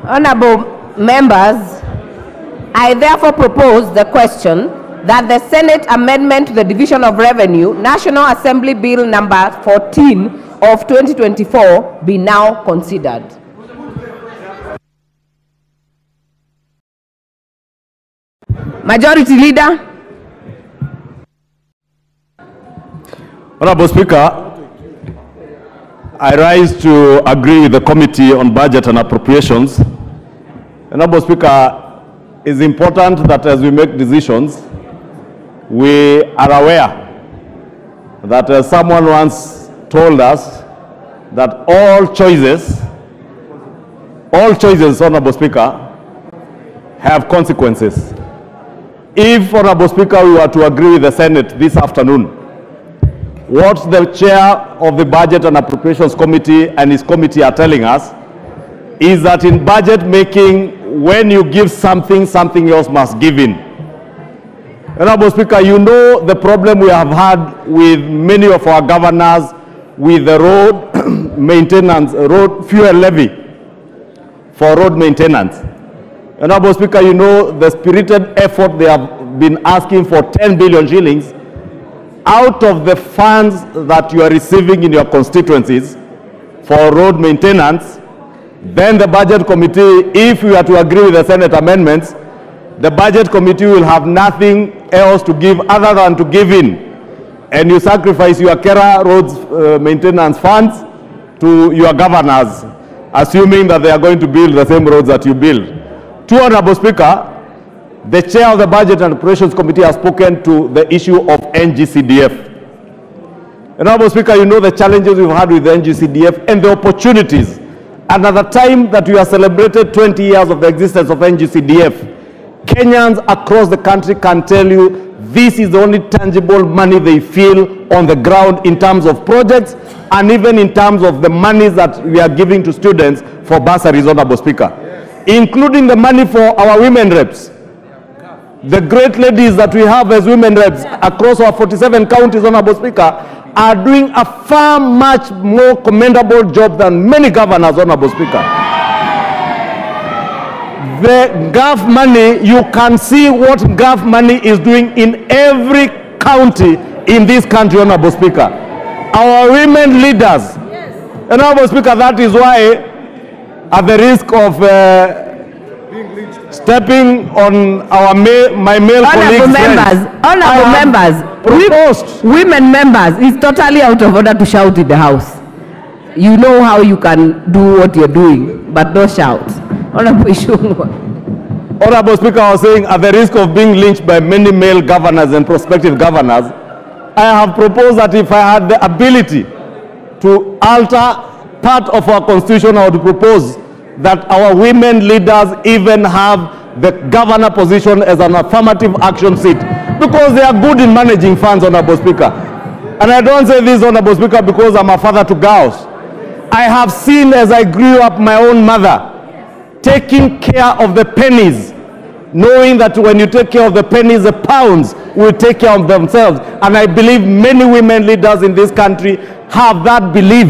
Honorable members, I therefore propose the question that the Senate Amendment to the Division of Revenue, National Assembly Bill number 14 of 2024 be now considered. Majority Leader. Honorable Speaker, I rise to agree with the Committee on Budget and Appropriations. Honorable Speaker, it's important that as we make decisions, we are aware that someone once told us that all choices, Honorable Speaker, have consequences. If, Honorable Speaker, we were to agree with the Senate this afternoon, what the chair of the Budget and Appropriations Committee and his committee are telling us is that in budget making, when you give something, something else must give in. Honorable Speaker, you know the problem we have had with many of our governors with the road maintenance, road fuel levy for road maintenance. Honorable Speaker, you know the spirited effort they have been asking for 10 billion shillings out of the funds that you are receiving in your constituencies for road maintenance. Then the Budget Committee, if we are to agree with the Senate amendments, the Budget Committee will have nothing else to give other than to give in. And you sacrifice your Kera roads maintenance funds to your governors, assuming that they are going to build the same roads that you build. To Honorable Speaker, the chair of the Budget and Appropriations Committee has spoken to the issue of NGCDF. Honorable Speaker, you know the challenges we've had with the NGCDF and the opportunities. And at the time that we have celebrated 20 years of the existence of NGCDF, Kenyans across the country can tell you this is the only tangible money they feel on the ground in terms of projects and even in terms of the money that we are giving to students for bursaries, Honorable Speaker, including the money for our women reps. The great ladies that we have as women reps across our 47 counties, Honorable Speaker, are doing a far much more commendable job than many governors, Honorable Speaker. The GAF money, you can see what GAF money is doing in every county in this country, Honorable Speaker. Our women leaders, Honorable Speaker, that is why, at the risk of stepping on my male colleagues' friends, Honorable members, women members, it's totally out of order to shout in the House. You know how you can do what you're doing, but don't shout. Honorable Ichungwa. Honorable Speaker, I was saying, at the risk of being lynched by many male governors and prospective governors, I have proposed that if I had the ability to alter part of our constitution, I would propose that our women leaders even have the governor position as an affirmative action seat, because they are good in managing funds, Honorable Speaker. And I don't say this, Honorable Speaker, because I'm a father to girls. I have seen, as I grew up, my own mother taking care of the pennies, knowing that when you take care of the pennies, the pounds will take care of themselves. And I believe many women leaders in this country have that belief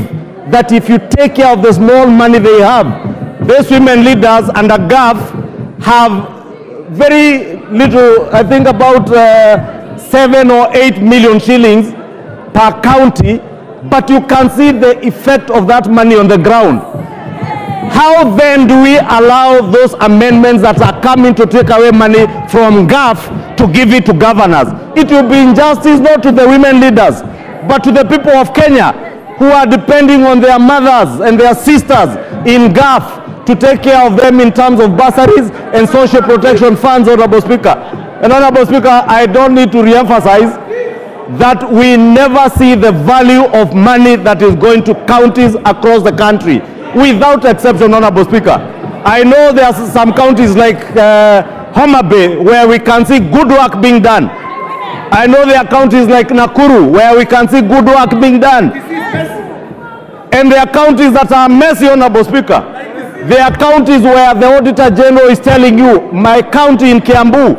that if you take care of the small money they have, these women leaders under GAF have very little, I think about 7 or 8 million shillings per county, but you can see the effect of that money on the ground. How then do we allow those amendments that are coming to take away money from GAF to give it to governors? It will be injustice not to the women leaders, but to the people of Kenya who are depending on their mothers and their sisters in GAF to take care of them in terms of bursaries and social protection funds, Honorable Speaker. And Honorable Speaker, I don't need to re-emphasize that we never see the value of money that is going to counties across the country, without exception, Honorable Speaker. I know there are some counties like Homa Bay where we can see good work being done. I know there are counties like Nakuru where we can see good work being done. And there are counties that are messy, Honorable Speaker. There are counties where the Auditor General is telling you, my county in Kiambu,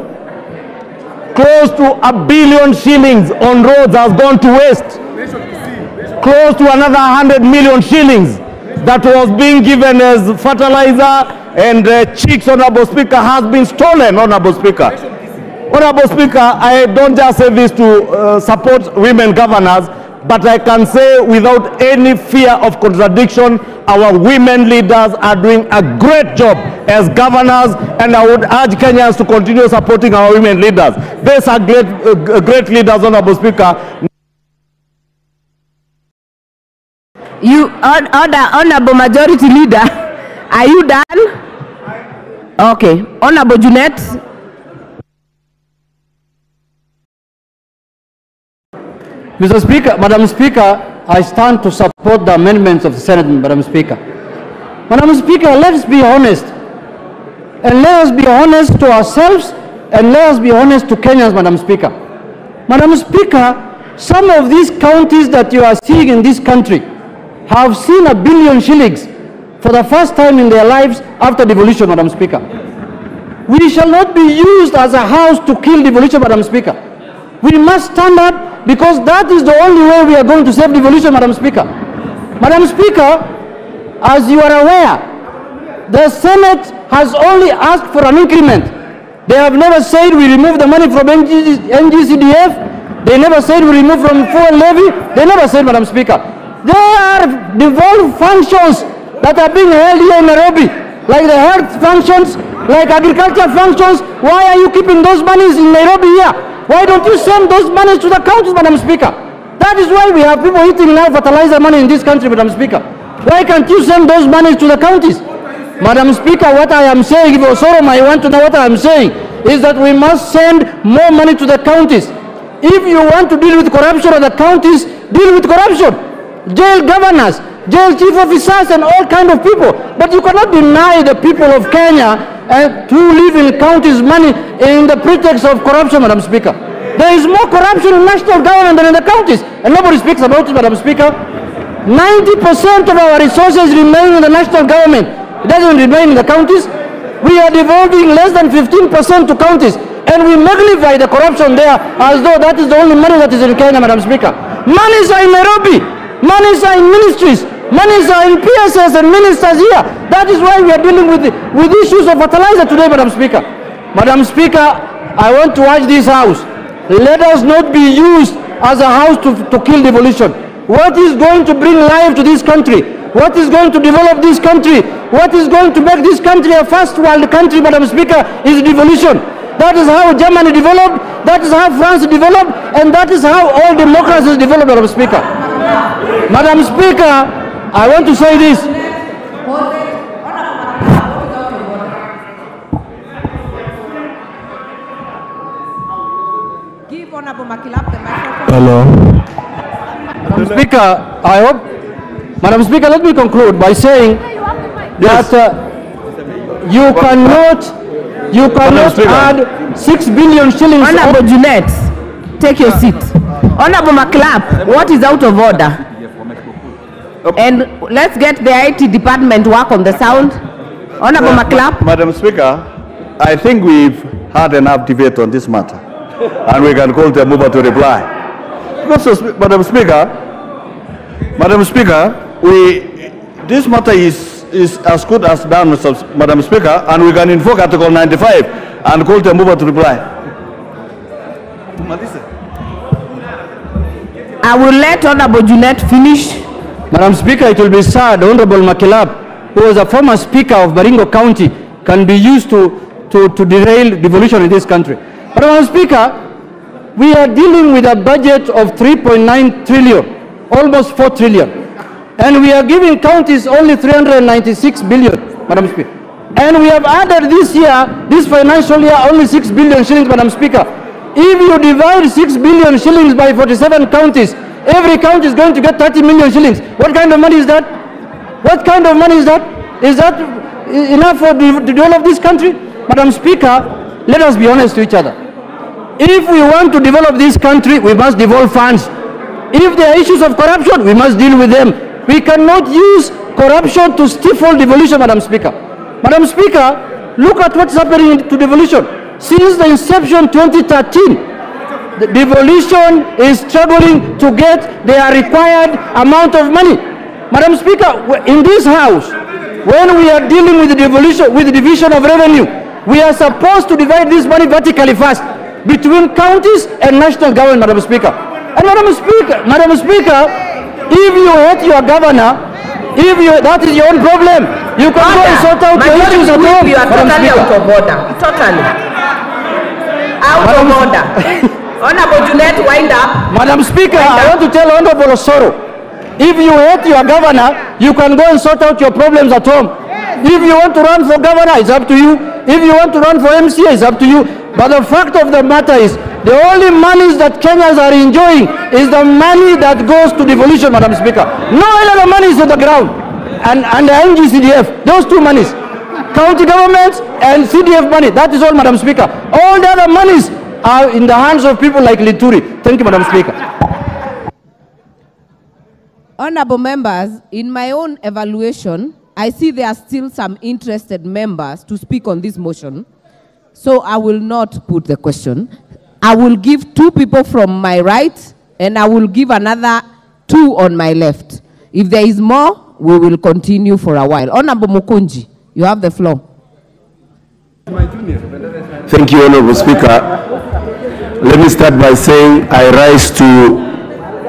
close to 1 billion shillings on roads has gone to waste. Close to another 100 million shillings that was being given as fertilizer and chicks, Honorable Speaker, has been stolen, Honorable Speaker. Honorable Speaker, I don't just say this to support women governors, but I can say without any fear of contradiction, our women leaders are doing a great job as governors, and I would urge Kenyans to continue supporting our women leaders. These are great leaders, Honorable Speaker. You, Honorable Majority Leader, are you done? Okay. Honorable Junet. Mr. Speaker, Madam Speaker, I stand to support the amendments of the Senate, Madam Speaker. Madam Speaker, let's be honest. And let us be honest to ourselves, and let us be honest to Kenyans, Madam Speaker. Madam Speaker, some of these counties that you are seeing in this country have seen 1 billion shillings for the first time in their lives after devolution, Madam Speaker. We shall not be used as a house to kill devolution, Madam Speaker. We must stand up, because that is the only way we are going to save devolution, Madam Speaker. Madam Speaker, as you are aware, the Senate has only asked for an increment. They have never said we remove the money from NGCDF. They never said we remove from fuel levy. They never said, Madam Speaker. There are devolved functions that are being held here in Nairobi, like the health functions, like agriculture functions. Why are you keeping those monies in Nairobi here? Why don't you send those monies to the counties, Madam Speaker? That is why we have people eating now fertilizer money in this country, Madam Speaker. Why can't you send those monies to the counties? Madam Speaker, what I am saying, if Osoro might want to know what I am saying, is that we must send more money to the counties. If you want to deal with corruption of the counties, deal with corruption. Jail governors, jail chief officers, and all kind of people. But you cannot deny the people of Kenya to live in counties money in the pretext of corruption, Madam Speaker. There is more corruption in national government than in the counties, and nobody speaks about it, Madam Speaker. 90% of our resources remain in the national government. It doesn't remain in the counties. We are devolving less than 15% to counties, and we magnify the corruption there as though that is the only money that is in Kenya, Madam Speaker. Monies are in Nairobi. Monies are in ministries. Monies are in PSS and ministers here. That is why we are dealing with issues of fertilizer today, Madam Speaker. Madam Speaker, I want to urge this House, let us not be used as a house to kill devolution. What is going to bring life to this country? What is going to develop this country? What is going to make this country a first world country, Madam Speaker, is devolution. That is how Germany developed, that is how France developed, and that is how all democracies develop, Madam Speaker. Madam Speaker, I want to say this. Give Honorable Makilap the microphone. Hello. Madam Speaker, I hope, Madam Speaker, let me conclude by saying that you cannot add 6 billion shillings. Honorable Junet, take your seat. Honorable Makilap, what is out of order? And let's get the IT department work on the sound. Honorable Makilap. Madam Speaker, I think we've had enough debate on this matter, and we can call the mover to reply. Madam Speaker, this matter is as good as done, Madam Speaker, and we can invoke Article 95 and call the mover to reply. I will let Honorable Junet finish. Madam Speaker, it will be sad, Honorable Makilap, who was a former Speaker of Baringo County, can be used to derail devolution in this country. But Madam Speaker, we are dealing with a budget of 3.9 trillion, almost 4 trillion. And we are giving counties only 396 billion, Madam Speaker. And we have added this year, this financial year, only 6 billion shillings, Madam Speaker. If you divide 6 billion shillings by 47 counties, every county is going to get 30 million shillings. What kind of money is that? What kind of money is that? Is that enough to develop this country? Madam Speaker, let us be honest to each other. If we want to develop this country, we must devolve funds. If there are issues of corruption, we must deal with them. We cannot use corruption to stifle devolution, Madam Speaker. Madam Speaker, look at what's happening to devolution. Since the inception 2013, the devolution is struggling to get their required amount of money. Madam Speaker, in this House, when we are dealing with the division of revenue, we are supposed to divide this money vertically first between counties and national government, Madam Speaker. And Madam Speaker, if you hate your governor, that is your own problem. You can go and sort out your issues at home. You are totally out of order. Totally. Out of order. Honorable Junet, wind up. Madam Speaker, I want to tell Honorable Osoro, if you hate your governor, you can go and sort out your problems at home. If you want to run for governor, it's up to you. If you want to run for MCA, it's up to you. But the fact of the matter is, the only monies that Kenyans are enjoying is the money that goes to devolution, Madam Speaker. No other money is on the ground. And the NGCDF, those two monies, county governments and CDF money, that is all, Madam Speaker. All the other monies are in the hands of people like Lituri. Thank you, Madam Speaker. Honorable members, in my own evaluation, I see there are still some interested members to speak on this motion. So I will not put the question. I will give 2 people from my right, and I will give another 2 on my left. If there is more, we will continue for a while. Honorable Mukunji, you have the floor. Thank you, Honorable Speaker. Let me start by saying I rise to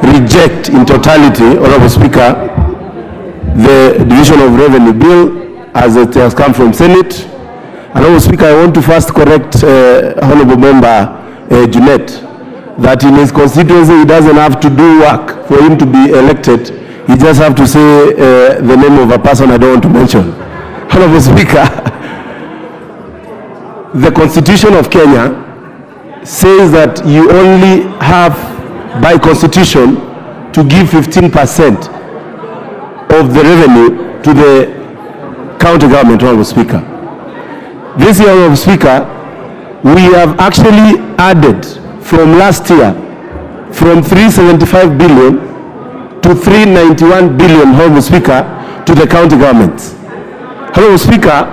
reject in totality, Honorable Speaker, the Division of Revenue Bill as it has come from Senate. Honorable Speaker, I want to first correct Honorable Member Junet, that in his constituency he doesn't have to do work for him to be elected. He just have to say the name of a person I don't want to mention. Honorable Speaker, the Constitution of Kenya says that you only have, by Constitution, to give 15% of the revenue to the county government, Honorable Speaker. This year, Honorable Speaker, we have actually added from last year from 375 billion to 391 billion, Honorable Speaker, to the county governments. Honorable Speaker,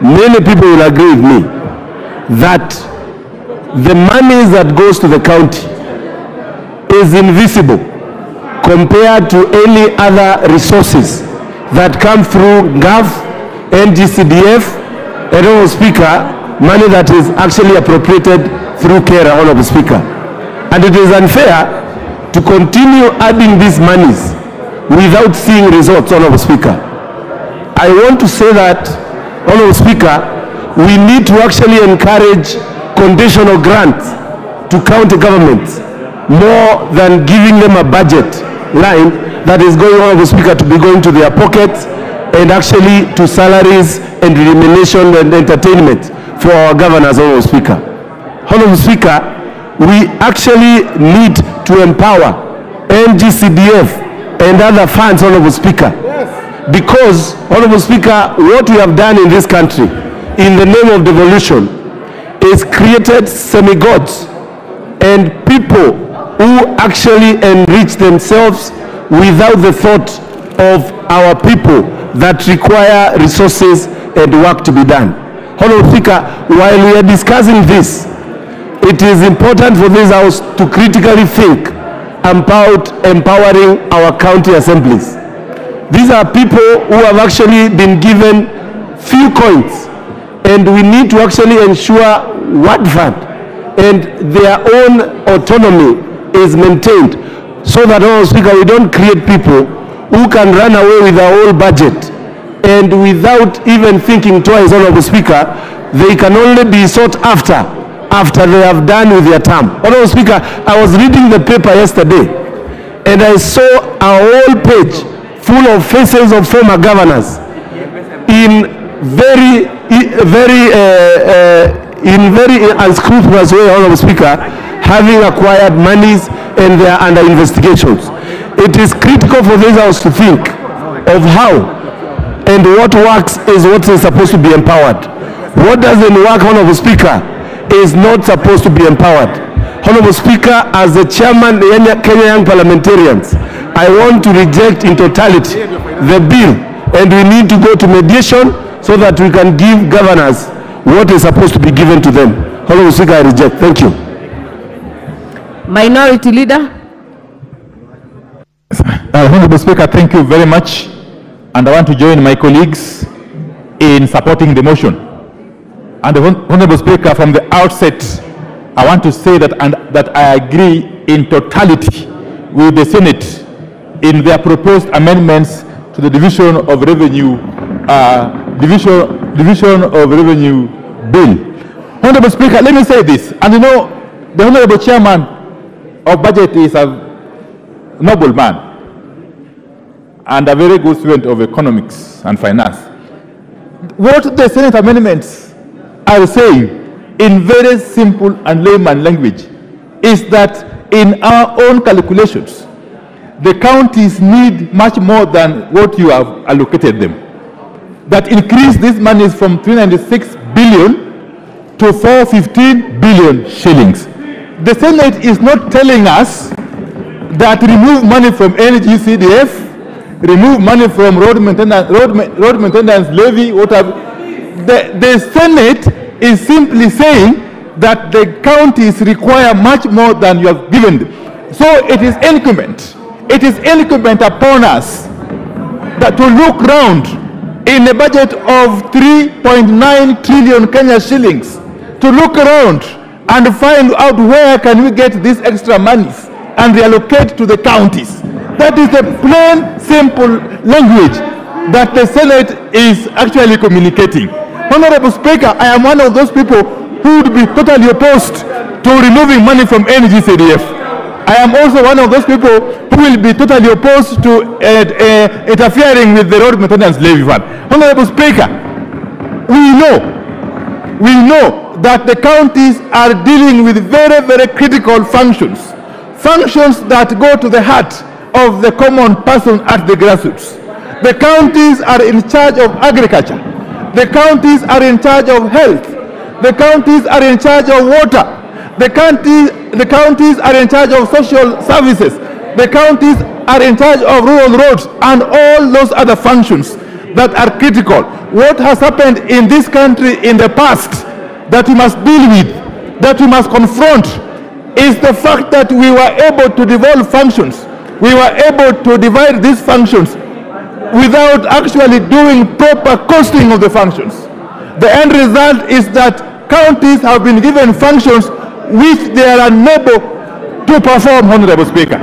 many people will agree with me that the money that goes to the county is invisible compared to any other resources that come through GAF, NGCDF, and Honorable Speaker, money that is actually appropriated through KERA, Honorable Speaker. And it is unfair to continue adding these monies without seeing results, Honorable Speaker. I want to say that, Honorable Speaker, we need to actually encourage conditional grants to county governments more than giving them a budget line that is going, Honorable Speaker, to be going to their pockets and actually to salaries and remuneration and entertainment for our governors, Honorable Speaker. Honorable Speaker, we actually need to empower NGCDF and other funds, Honorable Speaker. Because, Honorable Speaker, what we have done in this country in the name of devolution is created semi-gods and people who actually enrich themselves without the thought of our people that require resources and work to be done. Honorable Speaker, while we are discussing this, it is important for this House to critically think about empowering our county assemblies. These are people who have actually been given few coins, and we need to actually ensure word fund and their own autonomy is maintained, so that, Honorable Speaker, we don't create people who can run away with our whole budget and without even thinking twice, Honorable Speaker, they can only be sought after they have done with their term. Honorable Speaker, I was reading the paper yesterday and I saw a whole page full of faces of former governors in very unscrupulous way, Honorable Speaker, having acquired monies and they are under investigations. It is critical for this House to think of how and what works is what is supposed to be empowered. What doesn't work, Honorable Speaker, is not supposed to be empowered. Honorable Speaker, as the chairman of the Kenya Young Parliamentarians, I want to reject in totality the bill, and we need to go to mediation so that we can give governors what is supposed to be given to them. Honorable Speaker, I reject. Thank you. Minority Leader. Honorable Speaker, thank you very much. and I want to join my colleagues in supporting the motion. And Honorable Speaker, from the outset, I want to say that I agree in totality with the Senate in their proposed amendments to the Division of Revenue Bill. Honorable Speaker, let me say this, and you know, the Honorable Chairman of Budget is a noble man and a very good student of economics and finance. What the Senate amendments are saying in very simple and layman language is that in our own calculations, the counties need much more than what you have allocated them. That increase this money from 396 billion to 415 billion shillings. The Senate is not telling us that remove money from NGCDF, remove money from road maintenance levy, whatever. The Senate is simply saying that the counties require much more than you have given them. So it is incumbent. It is incumbent upon us that to look round in a budget of 3.9 trillion Kenya shillings, to look around and find out where can we get these extra monies and reallocate to the counties. That is the plain, simple language that the Senate is actually communicating. Honorable Speaker, I am one of those people who would be totally opposed to removing money from NGCDF. I am also one of those people who will be totally opposed to interfering with the road maintenance levy fund. Honorable Speaker, we know that the counties are dealing with very, very critical functions that go to the heart of the common person at the grassroots. The counties are in charge of agriculture. The counties are in charge of health. The counties are in charge of water. The counties are in charge of social services. The counties are in charge of rural roads and all those other functions that are critical. What has happened in this country in the past that we must deal with, that we must confront, is the fact that we were able to devolve functions. We were able to divide these functions without actually doing proper costing of the functions. The end result is that counties have been given functions which they are unable to perform, Honorable Speaker.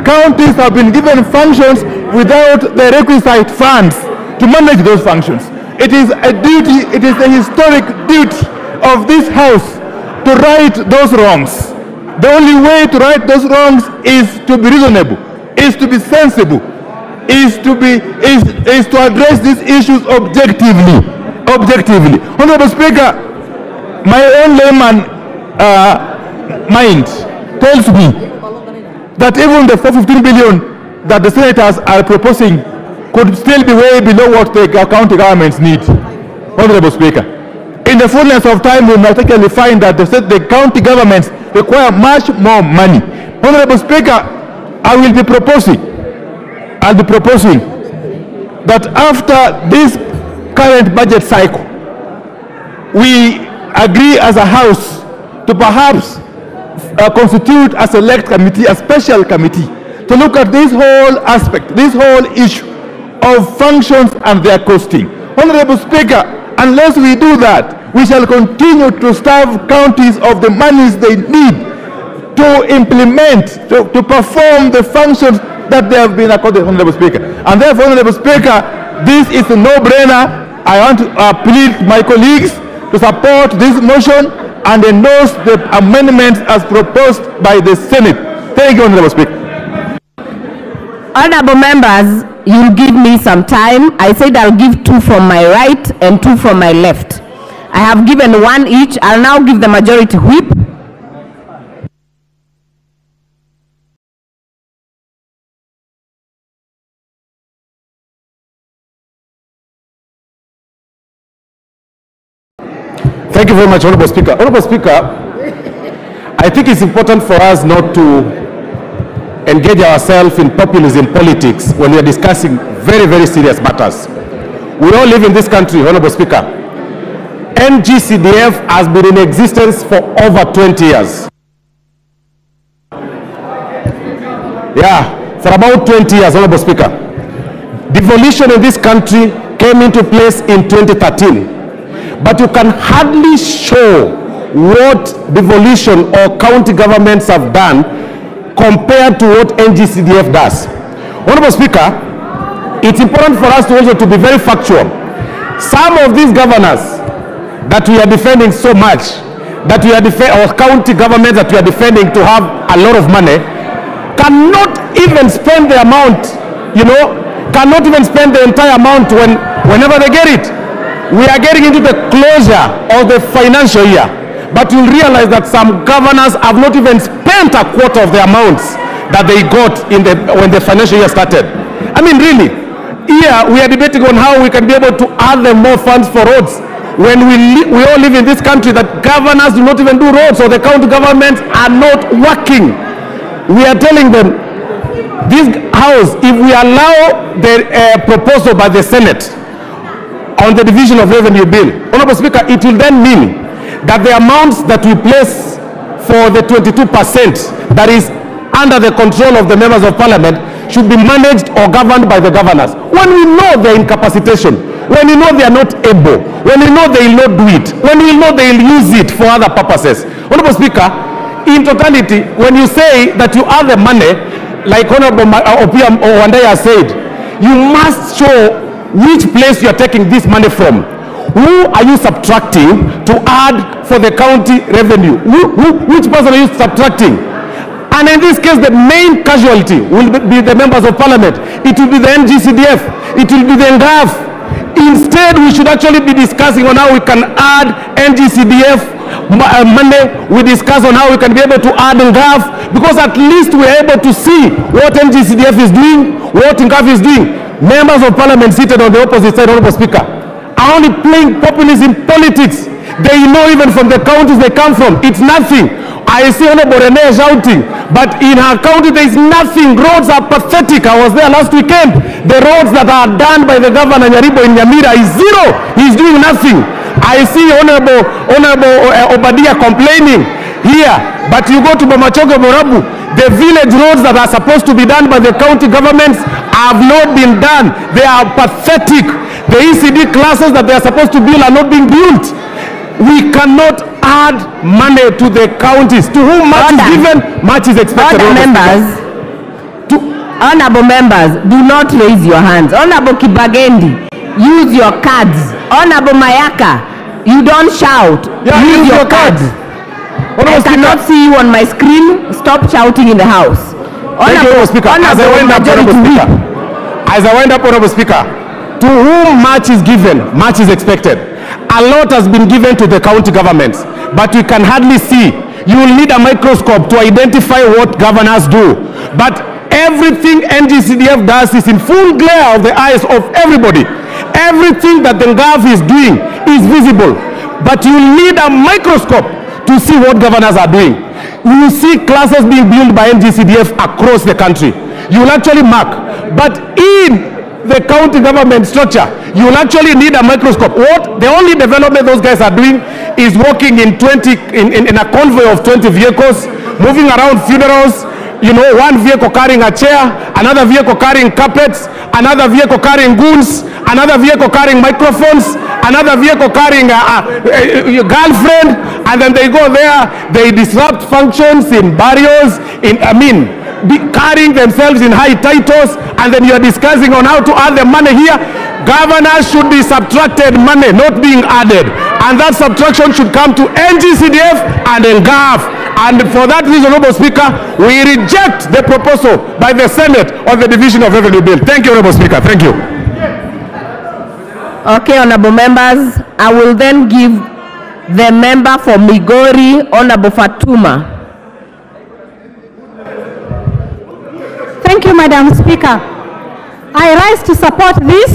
Counties have been given functions without the requisite funds to manage those functions. It is a duty, it is a historic duty of this House to right those wrongs. The only way to right those wrongs is to be reasonable, is to be sensible, is to address these issues objectively. Honorable Speaker, my own layman mind tells me that even the 415 billion that the senators are proposing could still be way below what the county governments need. Honorable Speaker, in the fullness of time, we might actually find that the county governments require much more money. Honorable Speaker, I'll be proposing that after this current budget cycle, we agree as a House to perhaps constitute a select committee, a special committee, to look at this whole aspect, this whole issue of functions and their costing. Honorable Speaker, unless we do that, we shall continue to starve counties of the monies they need to implement, to perform the functions that they have been accorded, Honorable Speaker. And therefore, Honorable Speaker, this is a no-brainer. I want to plead my colleagues to support this motion and endorse the amendments as proposed by the Senate. Thank you, Honorable Speaker. Honorable members, you'll give me some time. I said I'll give 2 from my right and 2 from my left. I have given 1 each. I'll now give the majority whip. Thank you very much, Honorable Speaker. Honorable Speaker, I think it's important for us not to engage ourselves in populism politics when we are discussing very, very serious matters. We all live in this country, Honorable Speaker. NGCDF has been in existence for over 20 years. Yeah, for about 20 years, Honorable Speaker. devolution in this country came into place in 2013. But you can hardly show what devolution or county governments have done compared to what NGCDF does. Honorable Speaker, it's important for us to also to be very factual. Some of these governors that we are defending so much, that we are or county governments that we are defending to have a lot of money, cannot even spend the amount, cannot even spend the entire amount whenever they get it. We are getting into the closure of the financial year, but you'll realize that some governors have not even spent a quarter of the amounts that they got when the financial year started. I mean, really, here we are debating on how we can be able to add them more funds for roads. When we all live in this country that governors do not even do roads, or the county governments are not working. We are telling them, this house, if we allow the proposal by the Senate on the division of revenue bill, Honorable Speaker, it will then mean that the amounts that we place for the 22% that is under the control of the members of parliament should be managed or governed by the governors. When we know their incapacitation, when we know they are not able, when we know they will not do it, when we know they will use it for other purposes. Honorable Speaker, in totality, when you say that you have the money, like Honorable Opiam Wandaya said, you must show which place you are taking this money from. Who are you subtracting to add for the county revenue? Which person are you subtracting? And in this case, the main casualty will be the members of parliament. It will be the NGCDF. It will be the NGAF. Instead, we should actually be discussing on how we can add NGCDF money. We discuss on how we can be able to add NGAF, because at least we are able to see what NGCDF is doing, what NGAF is doing. Members of parliament seated on the opposite side, Honorable Speaker, are only playing populism politics. They know even from the counties they come from, it's nothing. I see Honorable Rene shouting, but in her county there is nothing. Roads are pathetic. I was there last weekend. The roads that are done by the governor Nyaribo in Nyamira is zero. He's doing nothing. I see Honorable Obadia complaining here, but you go to Bamachoge Borabu, the village roads that are supposed to be done by the county governments have not been done. They are pathetic. The ECD classes that they are supposed to build are not being built. We cannot add money to the counties. To whom much is given, much is expected. Honorable members, do not raise your hands. Honorable Kibagendi, use your cards. Honorable Mayaka, you don't shout. Use your cards. I cannot see you on my screen. Stop shouting in the house. Honorable Speaker, as I wind up, Honorable Speaker, to whom much is given, much is expected. A lot has been given to the county governments, but we can hardly see. You will need a microscope to identify what governors do. But everything NGCDF does is in full glare of the eyes of everybody. Everything that the NGAF is doing is visible. But you will need a microscope to see what governors are doing. You will see classes being built by NGCDF across the country. You will actually mark. But in the county government structure, you will actually need a microscope. The only development those guys are doing is walking in a convoy of 20 vehicles, moving around funerals, one vehicle carrying a chair, another vehicle carrying carpets, another vehicle carrying goons, another vehicle carrying microphones, another vehicle carrying a girlfriend, and then they go there, they disrupt functions in barrios, carrying themselves in high titles, and then you are discussing on how to add the money here. Governors should be subtracted money, not being added. And that subtraction should come to NGCDF and NGAF. And for that reason, Honorable Speaker, we reject the proposal by the Senate on the division of revenue bill. Thank you, Honorable Speaker. Thank you. Okay, honorable members, I will then give the member for Migori, Honorable Fatuma. Thank you, Madam Speaker. I rise to support this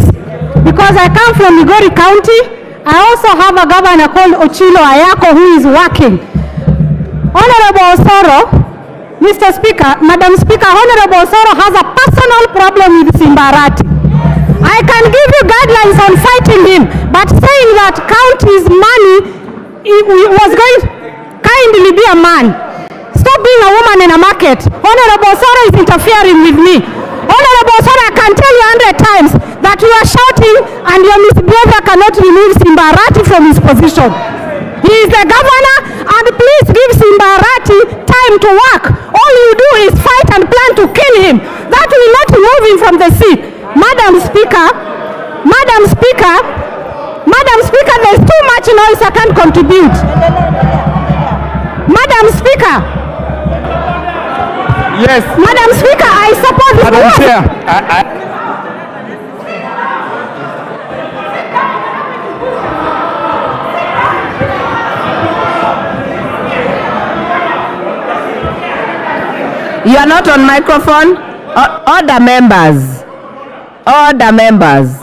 because I come from Migori County. I also have a governor called Ochilo Ayako who is working. Honorable Osoro, Mr. Speaker, Madam Speaker, Honorable Osoro has a personal problem with Simbarati. I can give you guidelines on fighting him, but saying that county's money was going to kindly be a man. Stop being a woman in a market. Honorable Osoro is interfering with me. Honorable Sara, I can tell you 100 times that you are shouting and your misbehavior cannot remove Simbarati from his position. He is the governor, and please give Simbarati time to work. All you do is fight and plan to kill him. That will not remove him from the seat. Madam Speaker, there's too much noise, I can't contribute. Madam Speaker. Yes. Madam Speaker, I support this. Madam Chair. You are not on microphone. Order, members. Order, members.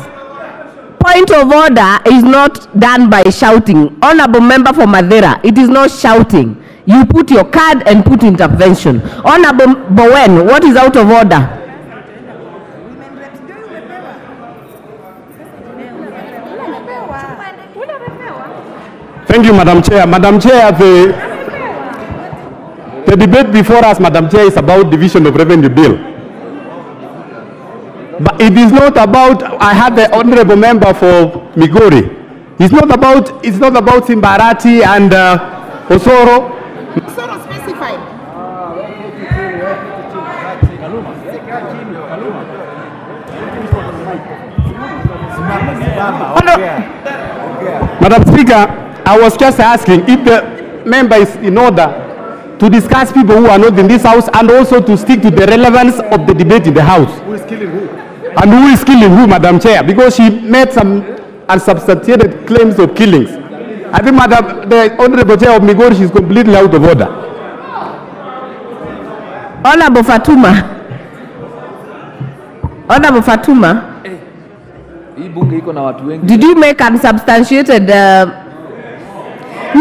Point of order is not done by shouting. Honorable member for Madeira, it is not shouting. You put your card and put intervention. Honorable Bowen, what is out of order? Thank you, Madam Chair. Madam Chair, the debate before us, Madam Chair, is about division of revenue bill. But it is not about, I have the honorable member for Migori. It's not about Simbarati and Osoro. Osoro specified. Madam Speaker, I was just asking if the member is in order to discuss people who are not in this house and also to stick to the relevance of the debate in the house. Who is killing who? And who is killing who, Madam Chair? Because she made some unsubstantiated claims of killings. I think the Honorable Chair of Migori is completely out of order. Honorable Fatuma. Honorable Fatuma. Did you make unsubstantiated? No,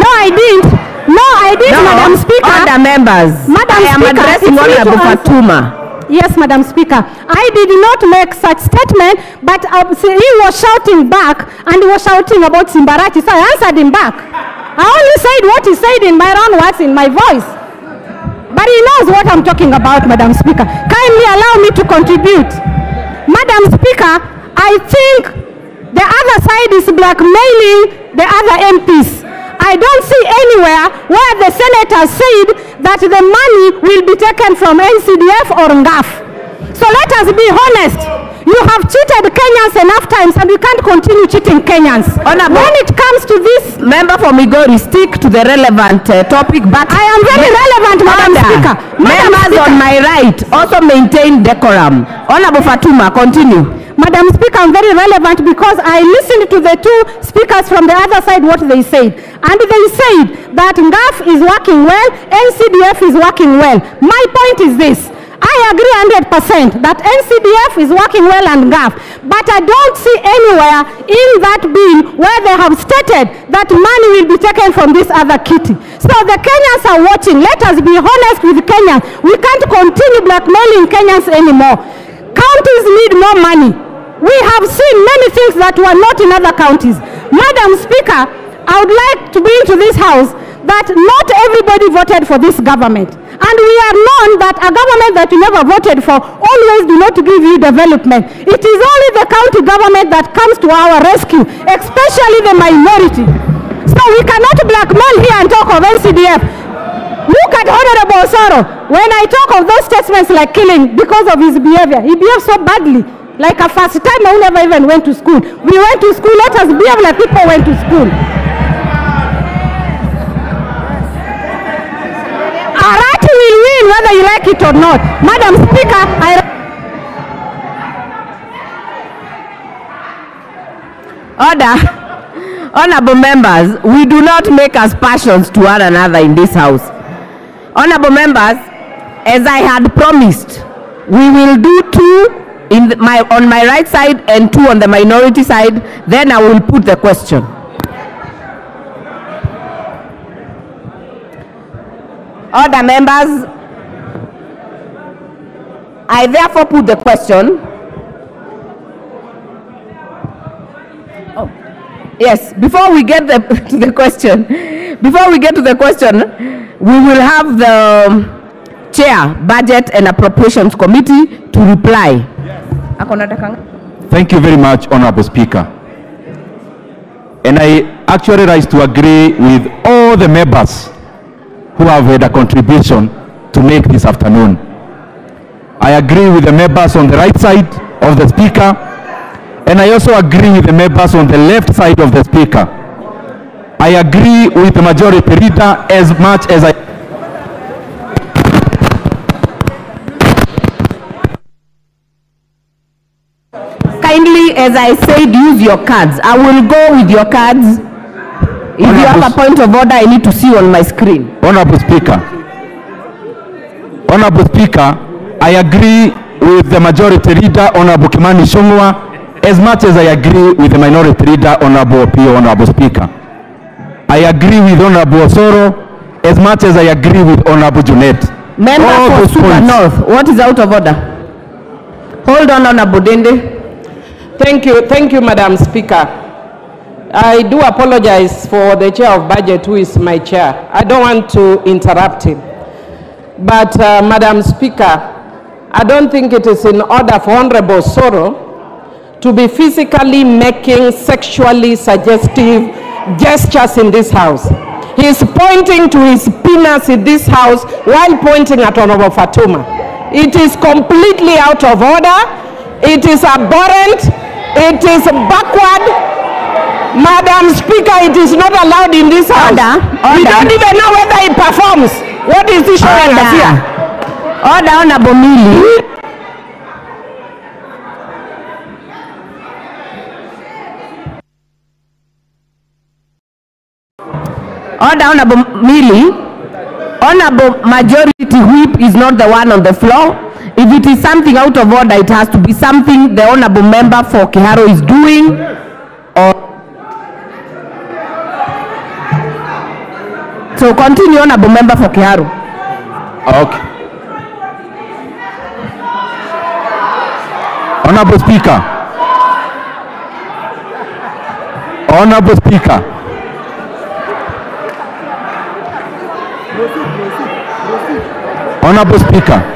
I didn't. No, Madam Speaker. Order, members. Madam I am Speaker, addressing Honorable Fatuma. Yes, Madam Speaker. I did not make such statement, but he was shouting back, and he was shouting about Simbarati, so I answered him back. I only said what he said in my own words, in my voice. But he knows what I'm talking about, Madam Speaker. Kindly allow me to contribute. Madam Speaker, I think the other side is blackmailing the other MPs. I don't see anywhere where the senator said that the money will be taken from NCDF or NGAF. So let us be honest. You have cheated Kenyans enough times and you can't continue cheating Kenyans. When it comes to this... Member for Migori, stick to the relevant topic, but... I am very relevant, Madam Speaker. Members on my right also maintain decorum. Honorable Fatuma, continue. Madam Speaker, I'm very relevant because I listened to the two speakers from the other side, what they said. And they said that NGAF is working well, NCDF is working well. My point is this. I agree 100% that NCDF is working well and NGAF, but I don't see anywhere in that bill where they have stated that money will be taken from this other kitty. So the Kenyans are watching. Let us be honest with Kenyans. We can't continue blackmailing Kenyans anymore. Counties need more money. We have seen many things that were not in other counties. Madam Speaker, I would like to bring to this house that not everybody voted for this government. And we are known that a government that you never voted for always do not give you development. It is only the county government that comes to our rescue, especially the minority. So we cannot blackmail here and talk of NCDF. Look at Honorable Osoro. When I talk of those statements like killing because of his behavior, he behaved so badly. Like a first time I never even went to school. We went to school, let us behave like people went to school. Arati will win whether you like it or not. Madam Speaker, Order. Honorable members, we do not make aspersions to one another in this house. Honorable members, as I had promised, we will do two on my right side and two on the minority side. Then I will put the question. Order, members. I therefore put the question. Oh, yes. Before we get to the question, we will have the Chair, Budget and Appropriations Committee to reply. Thank you very much, Honorable Speaker. And I actually rise to agree with all the members who have had a contribution to make this afternoon. I agree with the members on the right side of the Speaker, and I also agree with the members on the left side of the Speaker. I agree with the Majority Leader as much as I... Kindly, as I said, use your cards. I will go with your cards. If you have a point of order, I need to see on my screen. Honorable Speaker, I agree with the Majority Leader, Honorable Kimani Ichungwa, as much as I agree with the Minority Leader, Honorable Pio, Honorable Speaker. I agree with Honorable Osoro, as much as I agree with Honorable Junet. Member for Super North, what is out of order? Hold on, Honorable Dende. Thank you, Madam Speaker. I do apologize for the Chair of Budget, who is my chair. I don't want to interrupt him. But, Madam Speaker, I don't think it is in order for Honorable Osoro to be physically making sexually suggestive gestures in this house. He is pointing to his penis in this house while pointing at Honorable Fatuma. It is completely out of order. It is abhorrent. It is backward. Madam Speaker, it is not allowed in this house. Order. We don't even know whether he performs. What is he showing us here? Order, Honorable Mili. Order, Honorable Mili. Honorable Majority Whip is not the one on the floor. If it is something out of order, it has to be something the Honorable Member for Kiharu is doing. So continue, Honorable Member for Kiharu. Okay. Honorable Speaker. Honorable Speaker. Honorable Speaker.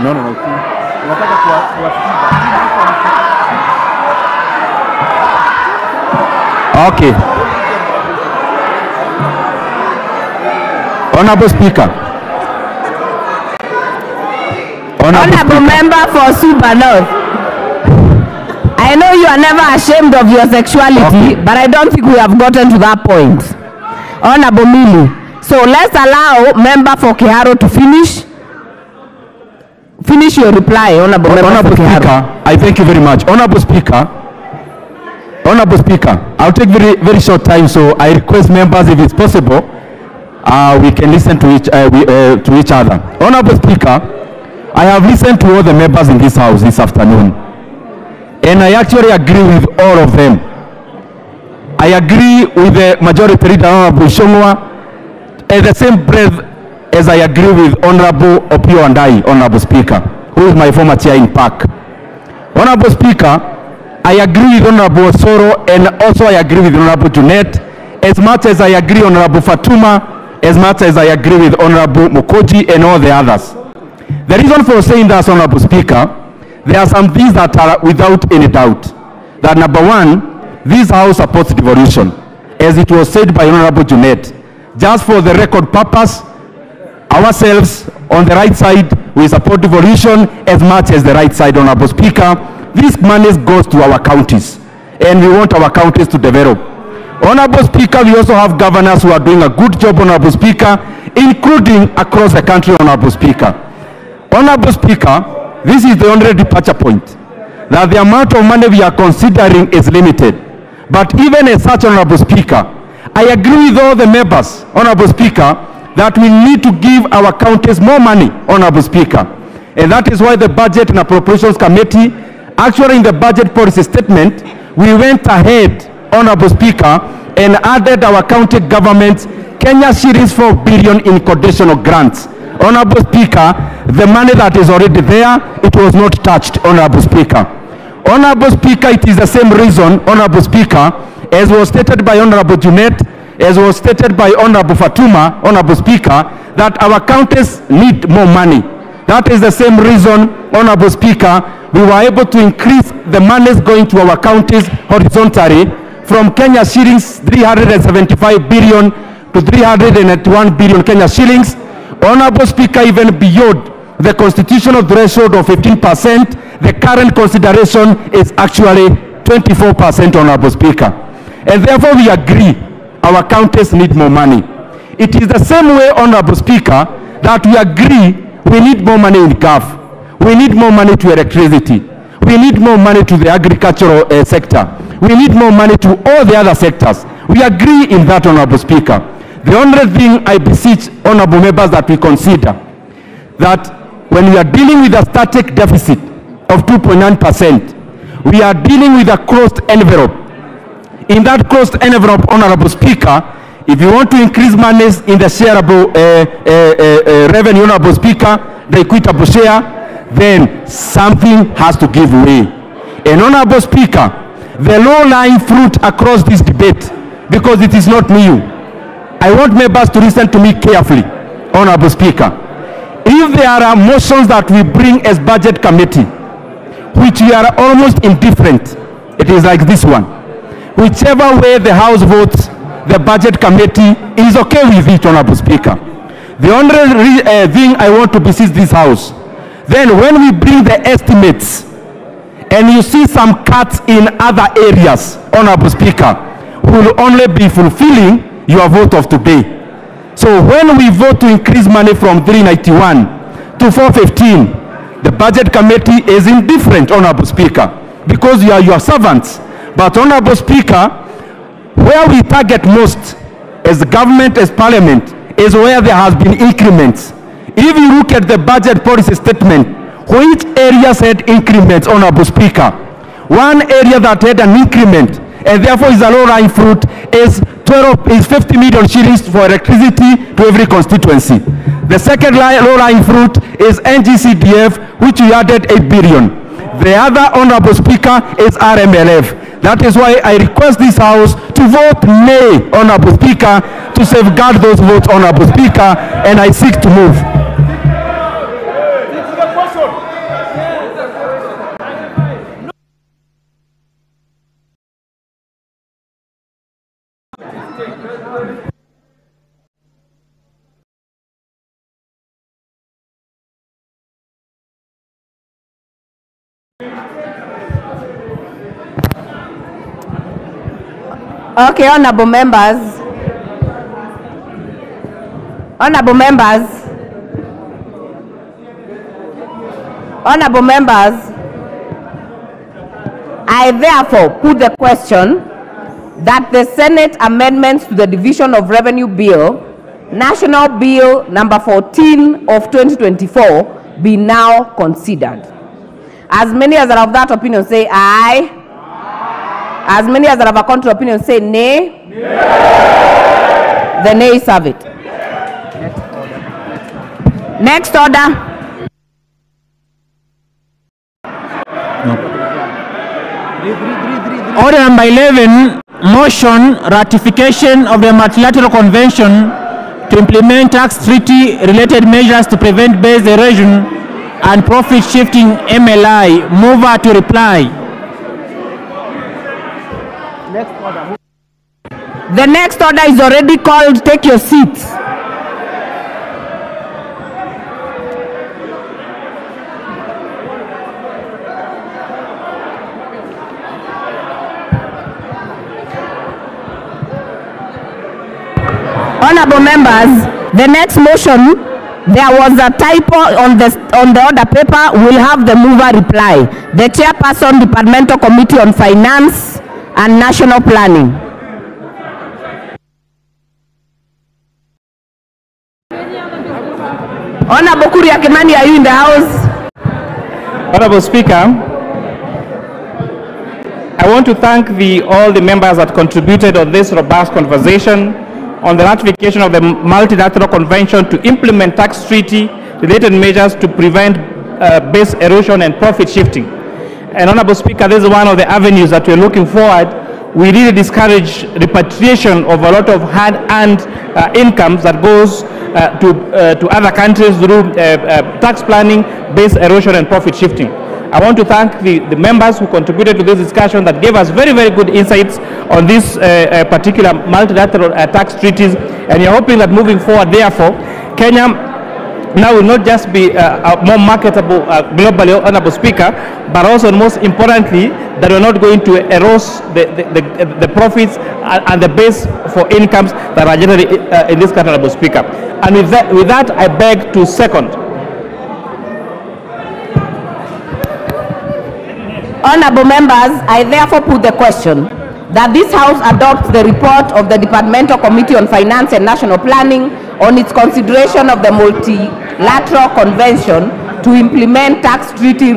No. Okay. Honorable Speaker. Honorable Member for Super North. I know you are never ashamed of your sexuality, but I don't think we have gotten to that point. Honorable Mili. So let's allow Member for Kiharu to finish your reply, Honorable Member for Kiharu. Speaker, I thank you very much. Honorable Speaker, I'll take very short time, so I request members, if it's possible, we can listen to each other. Honorable Speaker, I have listened to all the members in this house this afternoon, and I actually agree with all of them. I agree with the Majority Leader, Honorable Ichungwa, at the same breath as I agree with Honorable Opio Andai, Honorable Speaker, who is my former chair in PAC. Honorable Speaker, I agree with Honorable Osoro, and also I agree with Honorable Junet, as much as I agree with Honorable Fatuma, as much as I agree with Honorable Mukoji and all the others. The reason for saying that, Honorable Speaker, there are some things that are without any doubt. That number one, this House supports devolution, as it was said by Honorable Junet. Just for the record purpose, ourselves on the right side, we support devolution as much as the right side, Honorable Speaker. This money goes to our counties, and we want our counties to develop. Honorable Speaker, we also have governors who are doing a good job, Honorable Speaker, including across the country, Honorable Speaker. Honorable Speaker, this is the only departure point, that the amount of money we are considering is limited. But even as such, Honorable Speaker, I agree with all the members, Honorable Speaker, that we need to give our counties more money, Honorable Speaker. And that is why the Budget and Appropriations Committee, actually in the budget policy statement, we went ahead, Honorable Speaker, and added our county governments Kenya shillings 4 billion in conditional grants. Honorable Speaker, the money that is already there, it was not touched, Honorable Speaker. Honorable Speaker, it is the same reason, Honorable Speaker, as was stated by Honorable Junet, as was stated by Honorable Fatuma, Honorable Speaker, that our counties need more money. That is the same reason, Honorable Speaker, we were able to increase the monies going to our counties horizontally from Kenya shillings 375 billion to 381 billion Kenya shillings. Honorable Speaker, even beyond the constitutional threshold of 15%, the current consideration is actually 24%, Honorable Speaker. And therefore we agree our counties need more money. It is the same way, Honorable Speaker, that we agree we need more money in GAF. We need more money to electricity. We need more money to the agricultural sector. We need more money to all the other sectors. We agree in that, Honorable Speaker. The only thing I beseech honorable members that we consider that when we are dealing with a static deficit of 2.9%, we are dealing with a closed envelope. In that closed envelope, Honorable Speaker, if you want to increase monies in the shareable revenue, Honorable Speaker, the equitable share, then something has to give way. And Honorable Speaker, the low-lying fruit across this debate, because it is not new, I want members to listen to me carefully, Honorable Speaker. If there are motions that we bring as budget committee, which we are almost indifferent, it is like this one. Whichever way the House votes, the budget committee is okay with it, Honorable Speaker. The only thing I want to beseech this House, then when we bring the estimates and you see some cuts in other areas, Honorable Speaker, will only be fulfilling your vote of today. So when we vote to increase money from 391 to 415, the budget committee is indifferent, Honorable Speaker, because you are your servants. But Honorable Speaker, where we target most as the government, as parliament, is where there has been increments. If you look at the budget policy statement, which areas had increments, Honorable Speaker? One area that had an increment, and therefore is a low-lying fruit, is 50 million shillings for electricity to every constituency. The second low-lying fruit is NGCDF, which we added 8 billion. The other, Honorable Speaker, is RMLF. That is why I request this House to vote nay, Honorable Speaker, to safeguard those votes, Honorable Speaker, and I seek to move. Okay, honorable members. Honorable members. Honorable members. I therefore put the question that the Senate amendments to the Division of Revenue Bill, National Bill number 14 of 2024, be now considered. As many as are of that opinion say aye. As many as are of a contrary opinion say nay. The nays have it. Next order. Order number 11, motion ratification of the multilateral convention to implement tax treaty related measures to prevent base erosion and profit shifting MLI. Mover to reply. The next order is already called. Take your seats. Honorable members, the next motion, there was a typo on the order paper. Will have the mover reply. The chairperson, Departmental Committee on Finance and National Planning. Honorable Kimani, are you in the house? Honorable Speaker, I want to thank all the members that contributed on this robust conversation on the ratification of the multilateral convention to implement tax treaty related measures to prevent base erosion and profit shifting. And Honorable Speaker, this is one of the avenues that we're looking forward we really discourage repatriation of a lot of hard-earned incomes that goes to other countries through tax planning, base erosion, and profit shifting. I want to thank the members who contributed to this discussion that gave us very, very good insights on this particular multilateral tax treaties, and you're hoping that moving forward, therefore, Kenya now will not just be more marketable globally, Honorable Speaker, but also, and most importantly, that we're not going to erode the profits and the base for incomes that are generated in this country, Honorable Speaker. And with that, I beg to second. Honorable members, I therefore put the question that this House adopts the report of the Departmental Committee on Finance and National Planning on its consideration of the multilateral convention to implement tax treaty